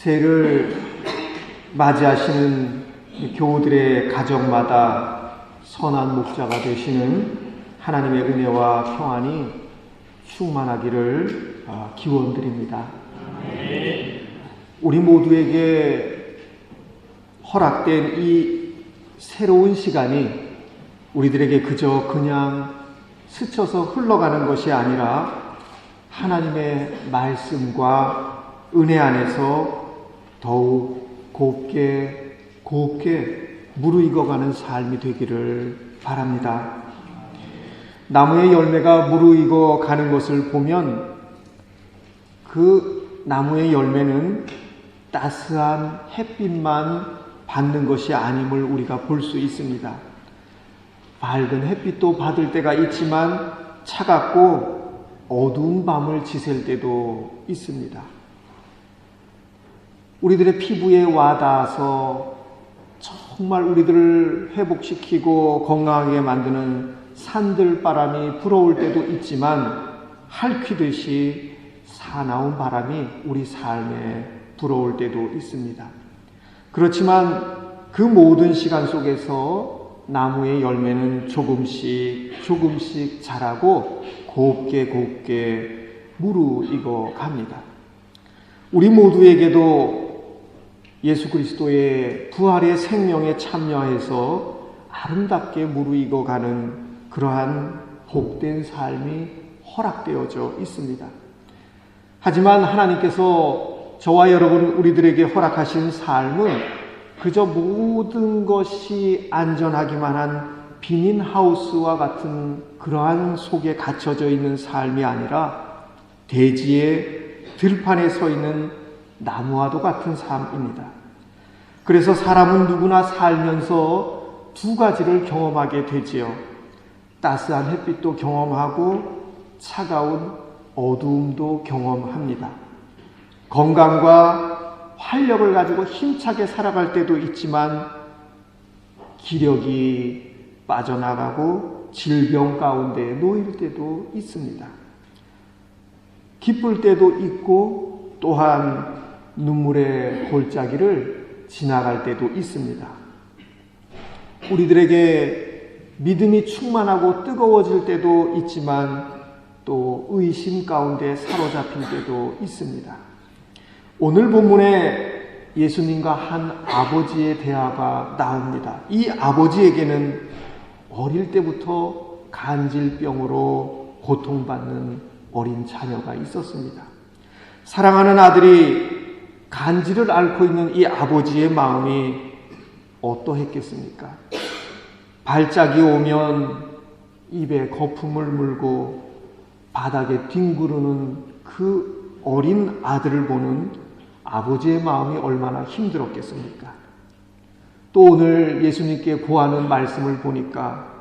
새해를 맞이하시는 교우들의 가정마다 선한 목자가 되시는 하나님의 은혜와 평안이 충만하기를 기원드립니다. 우리 모두에게 허락된 이 새로운 시간이 우리들에게 그냥 스쳐서 흘러가는 것이 아니라 하나님의 말씀과 은혜 안에서 더욱 곱게 무르익어가는 삶이 되기를 바랍니다. 나무의 열매가 무르익어 가는 것을 보면 그 나무의 열매는 따스한 햇빛만 받는 것이 아님을 우리가 볼 수 있습니다. 밝은 햇빛도 받을 때가 있지만 차갑고 어두운 밤을 지샐 때도 있습니다. 우리들의 피부에 와닿아서 정말 우리들을 회복시키고 건강하게 만드는 산들바람이 불어올 때도 있지만 할퀴듯이 사나운 바람이 우리 삶에 불어올 때도 있습니다. 그렇지만 그 모든 시간 속에서 나무의 열매는 조금씩 자라고 곱게 무르익어 갑니다. 우리 모두에게도 예수 그리스도의 부활의 생명에 참여해서 아름답게 무르익어 가는 그러한 복된 삶이 허락되어져 있습니다. 하지만 하나님께서 저와 여러분 우리들에게 허락하신 삶은 그저 모든 것이 안전하기만 한 비닐하우스와 같은 그러한 속에 갇혀져 있는 삶이 아니라 대지의 들판에 서 있는 나무와도 같은 삶입니다. 그래서 사람은 누구나 살면서 두 가지를 경험하게 되지요. 따스한 햇빛도 경험하고 차가운 어두움도 경험합니다. 건강과 활력을 가지고 힘차게 살아갈 때도 있지만 기력이 빠져나가고 질병 가운데 놓일 때도 있습니다. 기쁠 때도 있고 또한 눈물의 골짜기를 지나갈 때도 있습니다. 우리들에게 믿음이 충만하고 뜨거워질 때도 있지만 또 의심 가운데 사로잡힐 때도 있습니다. 오늘 본문에 예수님과 한 아버지의 대화가 나옵니다. 이 아버지에게는 어릴 때부터 간질병으로 고통받는 어린 자녀가 있었습니다. 사랑하는 아들이 간질을 앓고 있는 이 아버지의 마음이 어떠했겠습니까? 발작이 오면 입에 거품을 물고 바닥에 뒹구르는 그 어린 아들을 보는 아버지의 마음이 얼마나 힘들었겠습니까? 또 오늘 예수님께 고하는 말씀을 보니까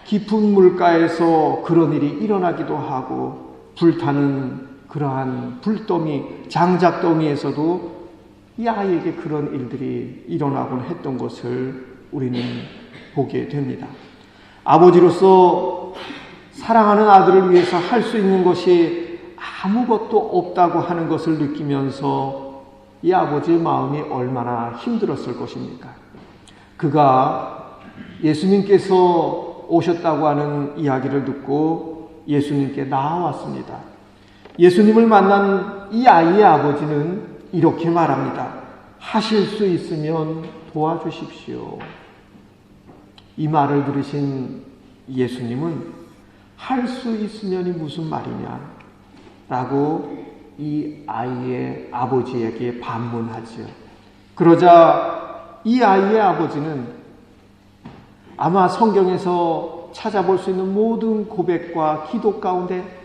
깊은 물가에서 그런 일이 일어나기도 하고 불타는 그러한 불더미, 장작더미에서도 이 아이에게 그런 일들이 일어나곤 했던 것을 우리는 보게 됩니다. 아버지로서 사랑하는 아들을 위해서 할 수 있는 것이 아무것도 없다고 하는 것을 느끼면서 이 아버지의 마음이 얼마나 힘들었을 것입니까? 그가 예수님께서 오셨다고 하는 이야기를 듣고 예수님께 나아왔습니다. 예수님을 만난 이 아이의 아버지는 이렇게 말합니다. 하실 수 있으면 도와주십시오. 이 말을 들으신 예수님은 할 수 있으면이 무슨 말이냐 라고 이 아이의 아버지에게 반문하죠. 그러자 이 아이의 아버지는 아마 성경에서 찾아볼 수 있는 모든 고백과 기도 가운데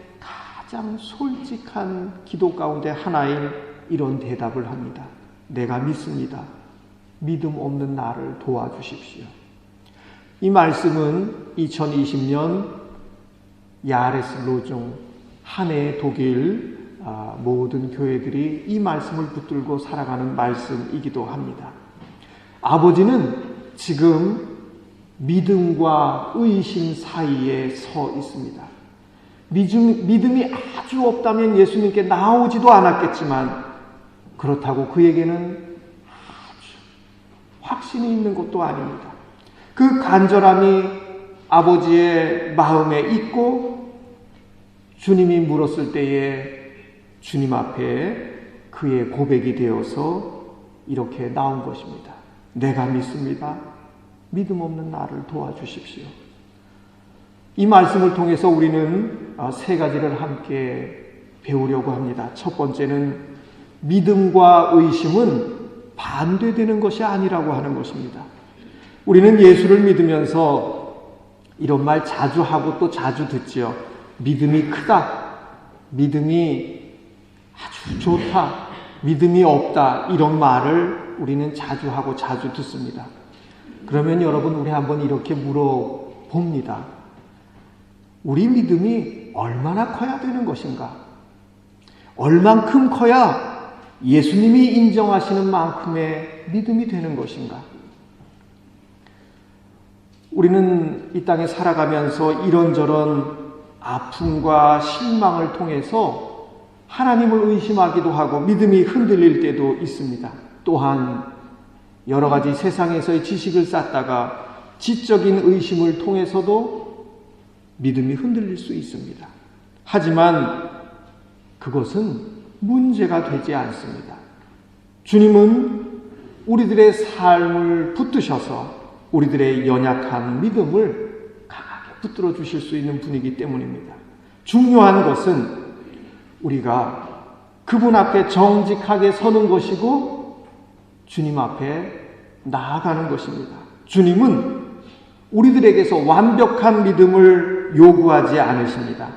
가장 솔직한 기도 가운데 하나인 이런 대답을 합니다. 내가 믿습니다. 믿음 없는 나를 도와주십시오. 이 말씀은 2020년 야레스 로중 한 해의 독일 모든 교회들이 이 말씀을 붙들고 살아가는 말씀이기도 합니다. 아버지는 지금 믿음과 의심 사이에 서 있습니다. 믿음이 아주 없다면 예수님께 나오지도 않았겠지만 그렇다고 그에게는 확신이 있는 것도 아닙니다. 그 간절함이 아버지의 마음에 있고 주님이 물었을 때에 주님 앞에 그의 고백이 되어서 이렇게 나온 것입니다. 내가 믿습니다. 믿음 없는 나를 도와주십시오. 이 말씀을 통해서 우리는 세 가지를 함께 배우려고 합니다. 첫 번째는 믿음과 의심은 반대되는 것이 아니라고 하는 것입니다. 우리는 예수를 믿으면서 이런 말 자주 하고 또 자주 듣지요. 믿음이 크다. 믿음이 아주 좋다. 믿음이 없다. 이런 말을 우리는 자주 하고 자주 듣습니다. 그러면 여러분, 우리 한번 이렇게 물어봅니다. 우리 믿음이 얼마나 커야 되는 것인가? 얼만큼 커야 예수님이 인정하시는 만큼의 믿음이 되는 것인가? 우리는 이 땅에 살아가면서 이런저런 아픔과 실망을 통해서 하나님을 의심하기도 하고 믿음이 흔들릴 때도 있습니다. 또한 여러 가지 세상에서의 지식을 쌓다가 지적인 의심을 통해서도 믿음이 흔들릴 수 있습니다. 하지만 그것은 문제가 되지 않습니다. 주님은 우리들의 삶을 붙드셔서 우리들의 연약한 믿음을 강하게 붙들어 주실 수 있는 분이기 때문입니다. 중요한 것은 우리가 그분 앞에 정직하게 서는 것이고 주님 앞에 나아가는 것입니다. 주님은 우리들에게서 완벽한 믿음을 요구하지 않으십니다.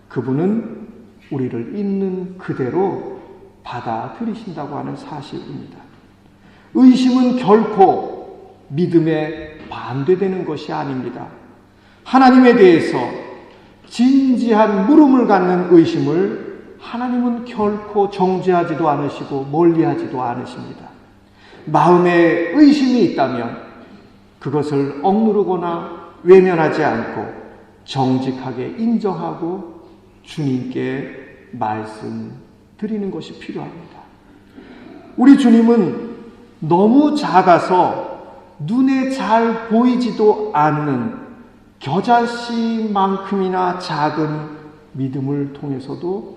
그분은 우리를 있는 그대로 받아들이신다고 하는 사실입니다. 의심은 결코 믿음에 반대되는 것이 아닙니다. 하나님에 대해서 진지한 물음을 갖는 의심을 하나님은 결코 정죄하지도 않으시고 멀리하지도 않으십니다. 마음에 의심이 있다면 그것을 억누르거나 외면하지 않고 정직하게 인정하고 주님께 말씀드리는 것이 필요합니다. 우리 주님은 너무 작아서 눈에 잘 보이지도 않는 겨자씨만큼이나 작은 믿음을 통해서도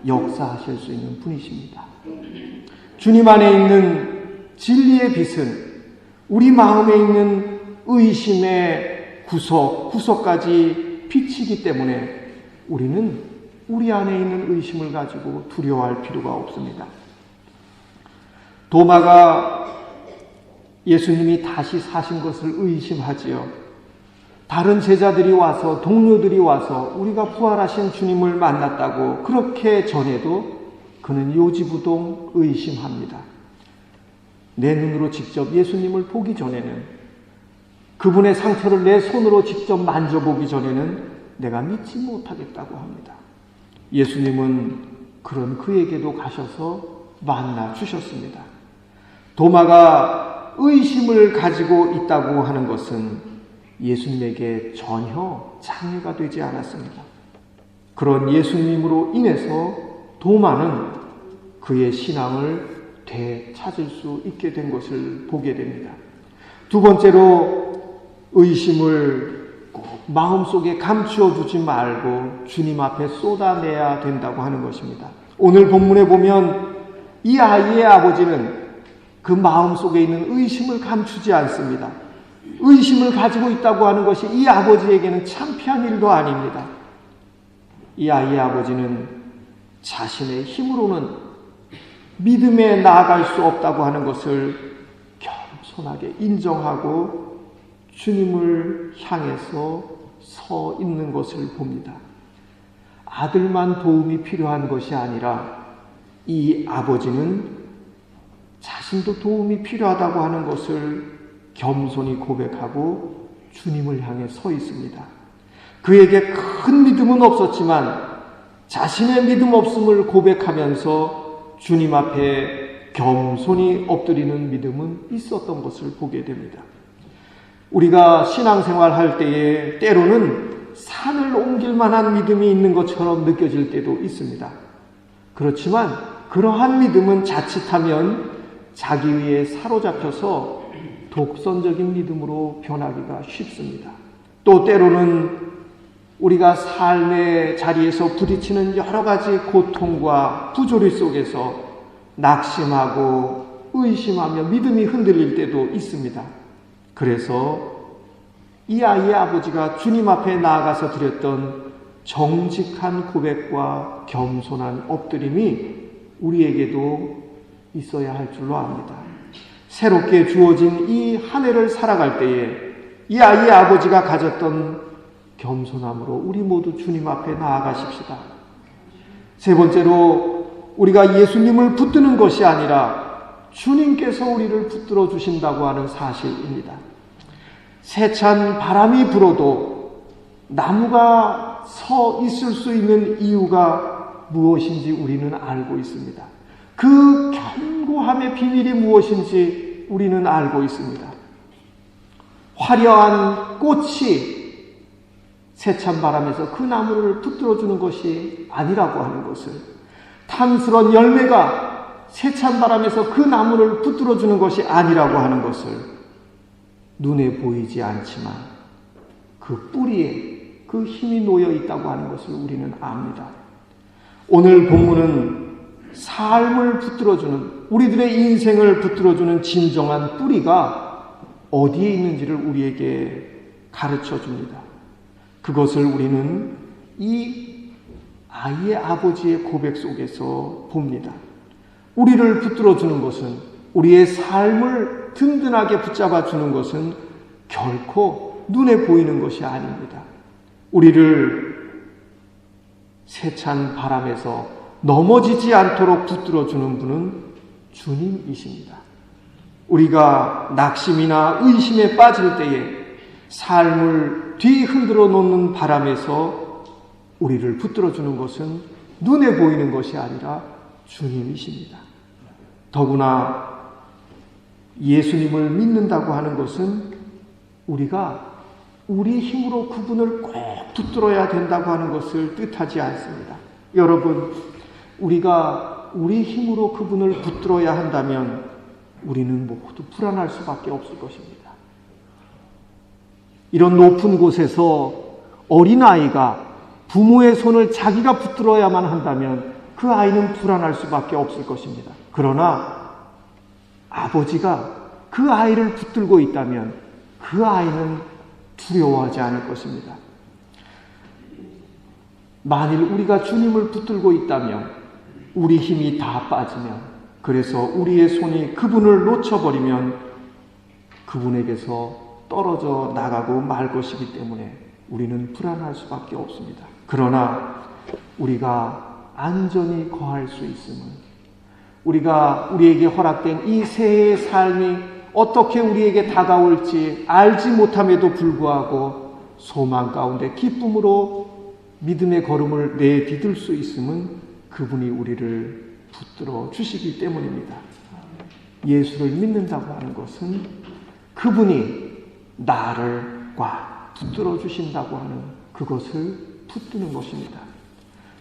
역사하실 수 있는 분이십니다. 주님 안에 있는 진리의 빛은 우리 마음에 있는 의심의 구석까지 비치기 때문에 우리는 우리 안에 있는 의심을 가지고 두려워할 필요가 없습니다. 도마가 예수님이 다시 사신 것을 의심하지요. 다른 제자들이 와서, 동료들이 와서 우리가 부활하신 주님을 만났다고 그렇게 전해도 그는 요지부동 의심합니다. 내 눈으로 직접 예수님을 보기 전에는, 그분의 상처를 내 손으로 직접 만져보기 전에는 내가 믿지 못하겠다고 합니다. 예수님은 그런 그에게도 가셔서 만나 주셨습니다. 도마가 의심을 가지고 있다고 하는 것은 예수님에게 전혀 장애가 되지 않았습니다. 그런 예수님으로 인해서 도마는 그의 신앙을 되찾을 수 있게 된 것을 보게 됩니다. 두 번째로, 의심을 꼭 마음속에 감추어 두지 말고 주님 앞에 쏟아내야 된다고 하는 것입니다. 오늘 본문에 보면 이 아이의 아버지는 그 마음속에 있는 의심을 감추지 않습니다. 의심을 가지고 있다고 하는 것이 이 아버지에게는 창피한 일도 아닙니다. 이 아이의 아버지는 자신의 힘으로는 믿음에 나아갈 수 없다고 하는 것을 겸손하게 인정하고 주님을 향해서 서 있는 것을 봅니다. 아들만 도움이 필요한 것이 아니라 이 아버지는 자신도 도움이 필요하다고 하는 것을 겸손히 고백하고 주님을 향해 서 있습니다. 그에게 큰 믿음은 없었지만 자신의 믿음 없음을 고백하면서 주님 앞에 겸손히 엎드리는 믿음은 있었던 것을 보게 됩니다. 우리가 신앙생활 할 때에 때로는 산을 옮길 만한 믿음이 있는 것처럼 느껴질 때도 있습니다. 그렇지만 그러한 믿음은 자칫하면 자기의에 사로잡혀서 독선적인 믿음으로 변하기가 쉽습니다. 또 때로는 우리가 삶의 자리에서 부딪히는 여러 가지 고통과 부조리 속에서 낙심하고 의심하며 믿음이 흔들릴 때도 있습니다. 그래서 이 아이의 아버지가 주님 앞에 나아가서 드렸던 정직한 고백과 겸손한 엎드림이 우리에게도 있어야 할 줄로 압니다. 새롭게 주어진 이 한 해를 살아갈 때에 이 아이의 아버지가 가졌던 겸손함으로 우리 모두 주님 앞에 나아가십시다. 세 번째로 우리가 예수님을 붙드는 것이 아니라 주님께서 우리를 붙들어 주신다고 하는 사실입니다. 세찬 바람이 불어도 나무가 서 있을 수 있는 이유가 무엇인지 우리는 알고 있습니다. 그 견고함의 비밀이 무엇인지 우리는 알고 있습니다. 화려한 꽃이 세찬 바람에서 그 나무를 붙들어주는 것이 아니라고 하는 것을, 탐스러운 열매가 세찬 바람에서 그 나무를 붙들어주는 것이 아니라고 하는 것을 눈에 보이지 않지만 그 뿌리에 그 힘이 놓여 있다고 하는 것을 우리는 압니다. 오늘 본문은 삶을 붙들어주는, 우리들의 인생을 붙들어주는 진정한 뿌리가 어디에 있는지를 우리에게 가르쳐 줍니다. 그것을 우리는 이 아이의 아버지의 고백 속에서 봅니다. 우리를 붙들어주는 것은, 우리의 삶을 든든하게 붙잡아주는 것은 결코 눈에 보이는 것이 아닙니다. 우리를 세찬 바람에서 넘어지지 않도록 붙들어주는 분은 주님이십니다. 우리가 낙심이나 의심에 빠질 때에 삶을 뒤흔들어 놓는 바람에서 우리를 붙들어주는 것은 눈에 보이는 것이 아니라 주님이십니다. 더구나 예수님을 믿는다고 하는 것은 우리가 우리 힘으로 그분을 꼭 붙들어야 된다고 하는 것을 뜻하지 않습니다. 여러분, 우리가 우리 힘으로 그분을 붙들어야 한다면 우리는 모두 불안할 수밖에 없을 것입니다. 이런 높은 곳에서 어린아이가 부모의 손을 자기가 붙들어야만 한다면 그 아이는 불안할 수밖에 없을 것입니다. 그러나 아버지가 그 아이를 붙들고 있다면 그 아이는 두려워하지 않을 것입니다. 만일 우리가 주님을 붙들고 있다면, 우리 힘이 다 빠지면, 그래서 우리의 손이 그분을 놓쳐버리면 그분에게서 떨어져 나가고 말 것이기 때문에 우리는 불안할 수밖에 없습니다. 그러나 우리가 안전히 거할 수 있음은, 우리에게 허락된 이 새해의 삶이 어떻게 우리에게 다가올지 알지 못함에도 불구하고 소망 가운데 기쁨으로 믿음의 걸음을 내디딜 수 있음은 그분이 우리를 붙들어 주시기 때문입니다. 예수를 믿는다고 하는 것은 그분이 나를 꽉 붙들어 주신다고 하는 그것을 붙드는 것입니다.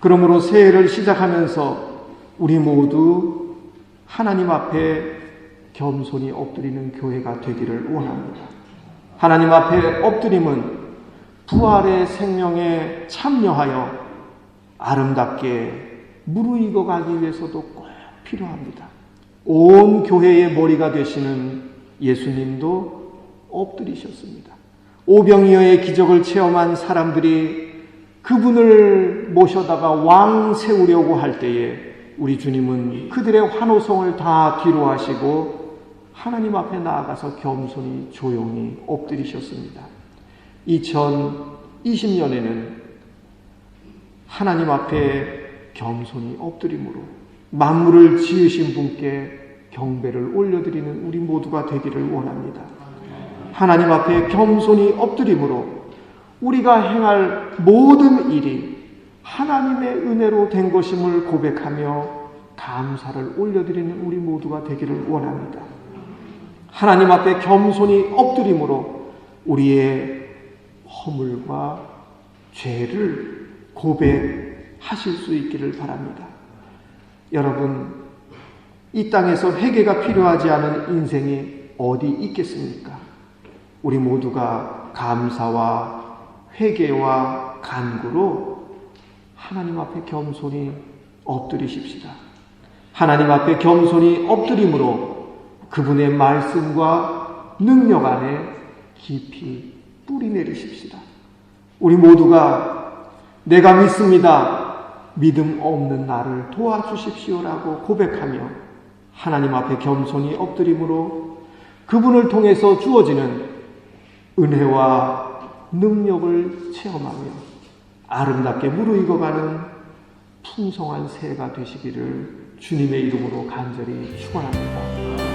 그러므로 새해를 시작하면서 우리 모두 하나님 앞에 겸손히 엎드리는 교회가 되기를 원합니다. 하나님 앞에 엎드림은 부활의 생명에 참여하여 아름답게 무르익어 가기 위해서도 꼭 필요합니다. 온 교회의 머리가 되시는 예수님도 엎드리셨습니다. 오병이어의 기적을 체험한 사람들이 그분을 모셔다가 왕 세우려고 할 때에 우리 주님은 그들의 환호성을 다 뒤로 하시고 하나님 앞에 나아가서 겸손히 조용히 엎드리셨습니다. 2020년에는 하나님 앞에 겸손히 엎드림으로 만물을 지으신 분께 경배를 올려드리는 우리 모두가 되기를 원합니다. 하나님 앞에 겸손히 엎드림으로 우리가 행할 모든 일이 하나님의 은혜로 된 것임을 고백하며 감사를 올려드리는 우리 모두가 되기를 원합니다. 하나님 앞에 겸손히 엎드림으로 우리의 허물과 죄를 고백하실 수 있기를 바랍니다. 여러분, 이 땅에서 회개가 필요하지 않은 인생이 어디 있겠습니까? 우리 모두가 감사와 회개와 간구로 하나님 앞에 겸손히 엎드리십시다. 하나님 앞에 겸손히 엎드림으로 그분의 말씀과 능력 안에 깊이 뿌리 내리십시다. 우리 모두가 내가 믿습니다. 믿음 없는 나를 도와주십시오라고 고백하며 하나님 앞에 겸손히 엎드림으로 그분을 통해서 주어지는 은혜와 능력을 체험하며 아름답게 무르익어가는 풍성한 새해가 되시기를 주님의 이름으로 간절히 축원합니다.